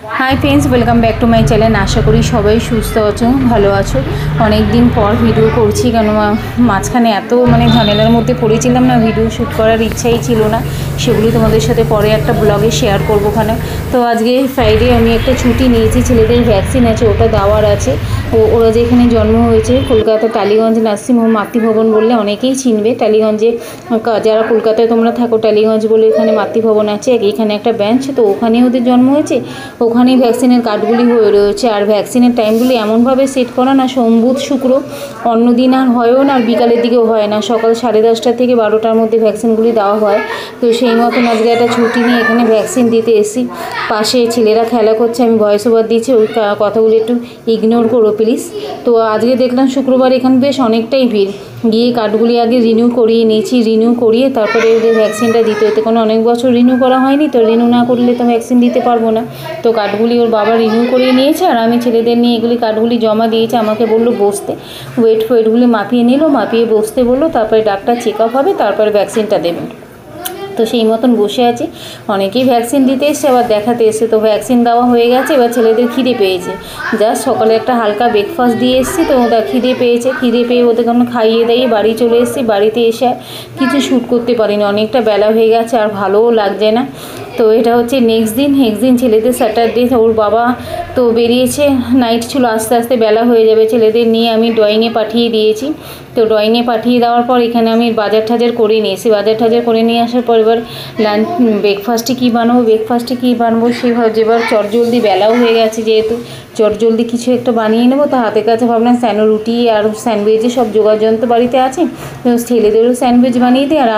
High friends, welcome back to my channel. আশা করি সবাই সুস্থ আছো, ভালো আছো। অনেক দিন পর ভিডিও করছি, কেন মাঝখানে এত ঝামেলার মধ্যে পড়েছিলাম না, ভিডিও শ্যুট করার ইচ্ছাই ছিল না। সেগুলো তোমাদের সাথে পরে একটা ব্লগে শেয়ার করবো ওখানে। তো আজকে ফ্রাইডে আমি একটা ছুটি নিয়েছি, ছেলেদের ভ্যাকসিন আছে, ওটা দেওয়ার আছে। ওরা যেখানে জন্ম হয়েছে কলকাতা টালিগঞ্জ নার্সিংহোম মাতৃভবন বললে অনেকেই চিনবে। টালিগঞ্জে যারা কলকাতায় তোমরা থাকো, টালিগঞ্জ বলে এখানে মাতৃভবন আছে, এখানে একটা ব্রাঞ্চ, তো ওখানে ওদের জন্ম হয়েছে। ওখানেই ভ্যাকসিনের কার্ডগুলি হয়ে রয়েছে। আর ভ্যাকসিনের টাইমগুলি এমনভাবে সেট করা না, সোম বুধ শুক্র, অন্য দিন আর হয়ও না, আর বিকালের দিকেও হয় না, সকাল 10:30 থেকে 12টার মধ্যে ভ্যাকসিনগুলি দেওয়া হয়। তো সেই মতন আজকে একটা ছুটি নিয়ে এখানে ভ্যাকসিন দিতে এসেছি। পাশে ছেলেরা খেলা করছে, আমি ভয়েস ওভার দিচ্ছি, ওই কথাগুলো একটু ইগনোর করো প্লিজ। তো আজকে দেখলাম শুক্রবার এখানে বেশ অনেকটাই ভিড়। গিয়ে কার্ডগুলি আগে রিনিউ করিয়ে নিয়েছি, রিনিউ করিয়ে তারপরে ওদের ভ্যাকসিনটা দিতে হতে, কোনো অনেক বছর রিনিউ করা হয়নি, তো রিনিউ না করলে তো ভ্যাকসিন দিতে পারবো না। তো কার্ডগুলি ওর বাবা রিনিউ করিয়ে নিয়েছে, আর আমি ছেলেদের নিয়ে এগুলি কার্ডগুলি জমা দিয়েছি। আমাকে বললো বসতে, ওয়েটগুলি মাপিয়ে নিল, মাপিয়ে বসতে বললো, তারপরে ডাক্তার চেক আপ হবে, তারপরে ভ্যাকসিনটা দেবেন। তো সেই মতন বসে আছি। অনেকেই ভ্যাকসিন দিতে এসছে, আবার দেখাতে এসছে। তো ভ্যাকসিন দেওয়া হয়ে গেছে, এবার ছেলেদের খিদে পেয়েছে। জাস্ট সকালে একটা হালকা ব্রেকফাস্ট দিয়ে এসেছি, তো ওরা খিদে পেয়েছে। খিদে পেয়ে ওদের খাইয়ে দাইয়ে বাড়ি চলে এসেছি। বাড়িতে এসে কিছু শ্যুট করতে পারিনি, অনেকটা বেলা হয়ে গেছে, আর ভালোও লাগছে না। তো এটা হচ্ছে নেক্সট দিন ছেলেদের স্যাটারডে। ওর বাবা তো বেরিয়েছে, নাইট ছিল, আস্তে আস্তে বেলা হয়ে যাবে। ছেলেদের নিয়ে আমি ড্রয়িংয়ে পাঠিয়ে দিয়েছি। তো ড্রয়িংয়ে পাঠিয়ে দেওয়ার পর এখানে আমি বাজার টাজার করে নিয়েছি। বাজার টাজার করে নিয়ে আসার পর এবার ব্রেকফাস্টে কী বানাবো সেইভাবে, এবার চটজলদি বেলাও হয়ে গেছে, যেহেতু চটজলদি কিছু একটা বানিয়ে নেবো। তো হাতের কাছে ভাবলাম রুটি আর স্যান্ডউইচে সব যোগাযন্ত্র বাড়িতে আছে, তো ছেলেদেরও স্যান্ডউইচ বানিয়ে দিই, আর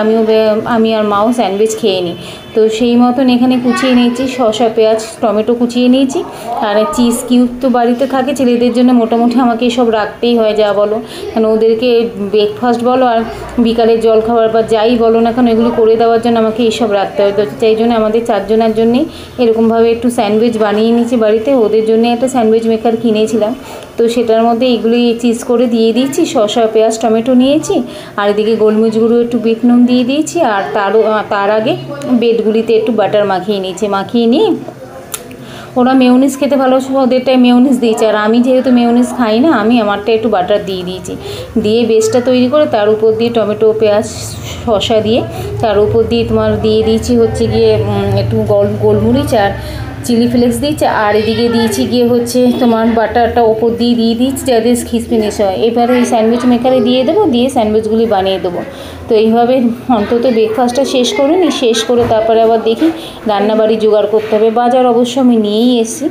আমি আর মাও স্যান্ডউইচ খেয়ে নিই। তো সেই মতন এখানে কুচিয়ে নিয়েছি, শসা পেঁয়াজ টমেটো কুচিয়ে নিয়েছি। আর চিজ কিউব তো বাড়িতে থাকে, ছেলেদের জন্য মোটামুটি আমাকে এসব রাখতেই হয়, যা বলো কেন, ওদেরকে ব্রেকফাস্ট বলো আর বিকালের জলখাবার বা যাই বলো না কেন, এগুলো করে দেওয়ার জন্য আমাকে এইসব রাখতে হয়। তো সেই জন্য আমাদের 4 জনের জন্যেই এরকমভাবে একটু স্যান্ডউইচ বানিয়ে নিয়েছি বাড়িতে। ওদের জন্য একটা স্যান্ডউইচ মেকার কিনেছিলাম, তো সেটার মধ্যে এগুলি চিজ করে দিয়ে দিয়েছি, শসা পেঁয়াজ টমেটো নিয়েছি, আর এদিকে গোলমরিচ গুঁড়ো একটু বিট নুন দিয়ে দিয়েছি, আর তার আগে ব্রেডগুলিতে একটু বাটার মাখিয়ে নিয়ে ওরা মেয়োনিজ খেতে ভালোবাসে, ওদেরটাই মেয়োনিজ দিয়েছে। আর আমি যেহেতু মেয়োনিজ খাই না, আমি আমারটা একটু বাটার দিয়ে দিয়েছি। দিয়ে বেসটা তৈরি করে তার উপর দিয়ে টমেটো পেঁয়াজ শসা দিয়ে, তার উপর দিয়ে দিয়ে দিয়েছি হচ্ছে গিয়ে একটু গোলমরিচ আর চিলি ফ্লেক্স দিয়েছি, আর এদিকে দিয়েছি গিয়ে হচ্ছে বাটারটা ওপর দিয়ে দিয়েছি, যাতে খিসমিস হয়। এবারে এই স্যান্ডউইচ মেকারে দিয়ে দেবো, দিয়ে স্যান্ডউইচগুলি বানিয়ে দেবো। তো এইভাবে অন্তত ব্রেকফাস্টটা শেষ করে তারপরে আবার দেখি রান্নাবাড়ি জোগাড় করতে হবে। বাজার অবশ্য আমি নিয়েই এসেছি,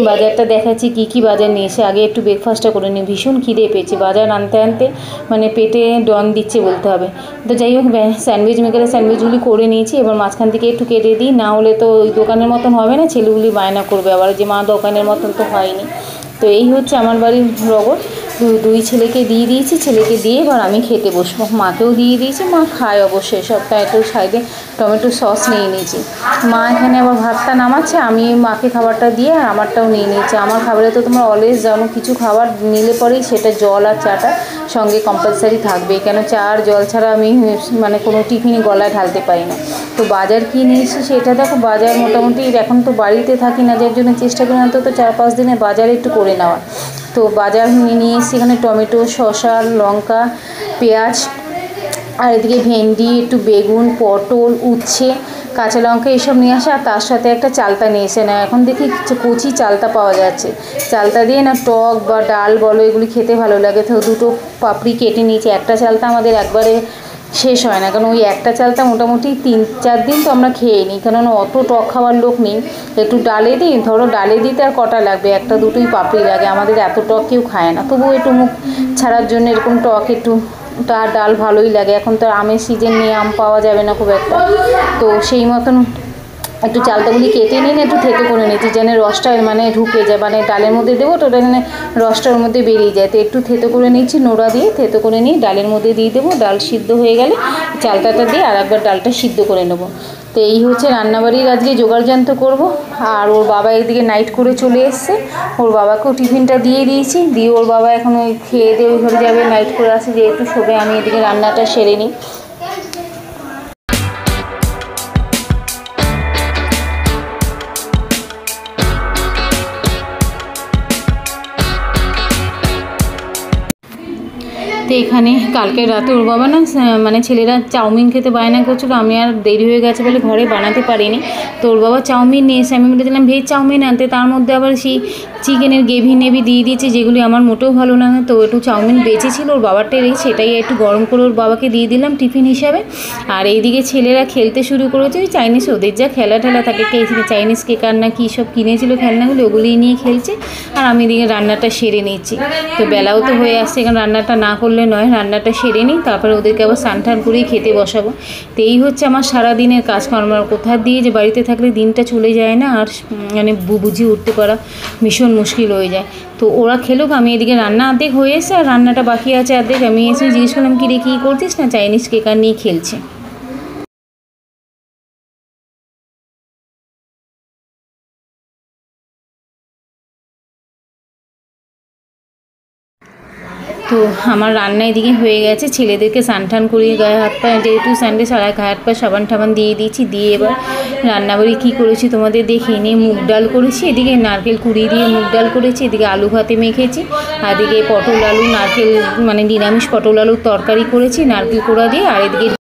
বাজারটা দেখাচ্ছি কী বাজার নিয়ে এসে। আগে একটু ব্রেকফাস্টটা করে নিই, ভীষণ খিদে পেয়েছে, বাজার আনতে পেটে ডন দিচ্ছে বলতে হবে। তো যাই হোক, স্যান্ডউইচ মেকারে স্যান্ডউইচগুলি করে নিয়েছি। এবার মাঝখান থেকে একটু কেটে দিই, না হলে তো ওই দোকানের মতন হবে না, ছেলেগুলি বায়না করবে আবার যে মা দোকানের মতন তো হয়নি। তো এই হচ্ছে আমার বাড়ির রগর। দুই ছেলেকে দিয়ে দিয়েছি, ছেলেকে দিয়ে এবার আমি খেতে বসবো। মাকেও দিয়ে দিয়েছি, মা খায় অবশ্যই সবটা। একটু সাইডে টমেটো সস নিয়ে নিয়েছি। মা এখানে আবার ভাতটা নামাচ্ছে, আমি মাকে খাবারটা দিয়ে আর আমারটাও নিয়ে নিয়েছি। আমার খাবারে তো তোমরা অলওয়েজ জানো, কিছু খাবার নিলে পরেই সেটা জল আর চাটা সঙ্গে কম্পালসারি থাকবে, কেন চা আর জল ছাড়া আমি কোনো টিফিনে গলায় ঢালতে পারি না। তো বাজার কী নিয়েছি সেটা দেখো। বাজার মোটামুটি এখন তো বাড়িতে থাকি না, যার জন্য চেষ্টা করি অন্তত 4-5 দিনের বাজারে একটু করে নেওয়া। তো বাজার নিয়ে এসেছি, এখানে টমেটো শসা লঙ্কা পেঁয়াজ, আর এদিকে ভেন্ডি একটু বেগুন পটল উচ্ছে কাঁচা লঙ্কা এইসব নিয়ে আসে। আর তার সাথে একটা চালতা নিয়ে এসে না, এখন দেখি কচি চালতা পাওয়া যাচ্ছে, চালতা দিয়ে না টক বা ডাল বলো এগুলি খেতে ভালো লাগে। তো দুটো পাপড়ি কেটে নিয়েছি। একটা চালতা আমাদের একবারে শেষ হয় না, কারণ ওই একটা চালটা মোটামুটি 3-4 দিন তো আমরা খেয়ে নিই, কেননা অত টক খাওয়ার লোক নেই। একটু ডালে দিই, ধরো ডালে দিতে আর কটা লাগবে, 1-2টোই পাপড়ি লাগে, আমাদের এত টক কেউ খায় না। তবুও একটু মুখ ছাড়ার জন্য এরকম টক একটু ডাল ভালোই লাগে। এখন তো আমের সিজন নিয়ে আম পাওয়া যাবে না খুব একটা, তো সেই মতন একটু চালতাগুলি কেটে নিয়ে একটু থেতো করে নিয়েছি, যেন রসটা ঢুকে যায়, ডালের মধ্যে দেবো তো ওটা রসটার মধ্যে বেরিয়ে যায়। তো একটু থেতো করে নিচ্ছি, নোড়া দিয়ে থেতো করে নিয়ে ডালের মধ্যে দিয়ে দেবো। ডাল সিদ্ধ হয়ে গেলে চালতাটা দিয়ে আর একবার ডালটা সিদ্ধ করে নেবো। তো এই হচ্ছে রান্নাবাড়ির আজকে জোগাড়যন্ত্র করব। আর ওর বাবা একদিকে নাইট করে চলে এসছে, ওর বাবাকেও টিফিনটা দিয়ে দিয়েছি, দিয়ে ওর বাবা এখন ওই খেয়ে দিয়ে ওই ঘরে যাবে, নাইট করে আসে যেহেতু শোবে। আমি এদিকে রান্নাটা সেরে নিই। এখানে কালকে রাতে ওর বাবা না মানে ছেলেরা চাউমিন খেতে বায়না করছিলো, আমি আর দেরি হয়ে গেছে বলে ঘরে বানাতে পারিনি। তো ওর বাবা চাউমিন নিয়ে এসে আমি বলেছিলাম ভেজ চাউমিন আনতে, তার মধ্যে আবার সেই চিকেনের গ্রেভি নেভি দিয়ে দিয়েছে যেগুলি আমার মোটেও ভালো না। তো একটু চাউমিন বেঁচেছিল ওর বাবারটা রেখে সেটাই একটু গরম করে ওর বাবাকে দিয়ে দিলাম টিফিন হিসাবে। আর এইদিকে ছেলেরা খেলতে শুরু করেছে ওই চাইনিজ, ওদের যা খেলা ঠেলা থাকে, চাইনিজ কেকার না কী সব কিনেছিল খেলনাগুলো, ওগুলি নিয়ে খেলছে। আর আমি এদিকে রান্নাটা সেরে নিচ্ছি। তো বেলাও তো হয়ে আসছে, কারণ রান্নাটা না করলে নয়, রান্নাটা সেরে নিই, তারপরে ওদেরকে আবার স্নান টান করেই খেতে বসাবো। তো এই হচ্ছে আমার সারাদিনের কাজকর্ম। কোথা দিয়ে যে বাড়িতে থাকলে দিনটা চলে যায় না, আর মানে বুঝিয়ে উঠতে পারা ভীষণ মুশকিল হয়ে যায়। তো ওরা খেলুক, আমি এদিকে রান্না অর্ধেক হয়ে এসে আর রান্নাটা বাকি আছে অর্ধেক। আমি এসে জিজ্ঞেস করলাম কি রে কী করছিস, না চাইনিজ কেকার নিয়ে খেলছে। তো আমার রান্না এদিকে হয়ে গেছে, ছেলেদেরকে স্নান টান করিয়ে গায়ে হাত পা, যেহেতু সানডে সারা গায়ে হাত পা সাবান টাবান দিয়ে দিয়েছি, দিয়ে এবার রান্নাবাড়ি কী করেছি তোমাদের দেখিয়ে নিয়ে মুগ ডাল করেছি, এদিকে নারকেল কুড়িয়ে দিয়ে মুগ ডাল করেছি, এদিকে আলু ভাতে মেখেছি, আর এদিকে পটল আলু নারকেল মানে নিরামিষ পটল আলুর তরকারি করেছি নারকেল কোড়া দিয়ে, আর এদিকে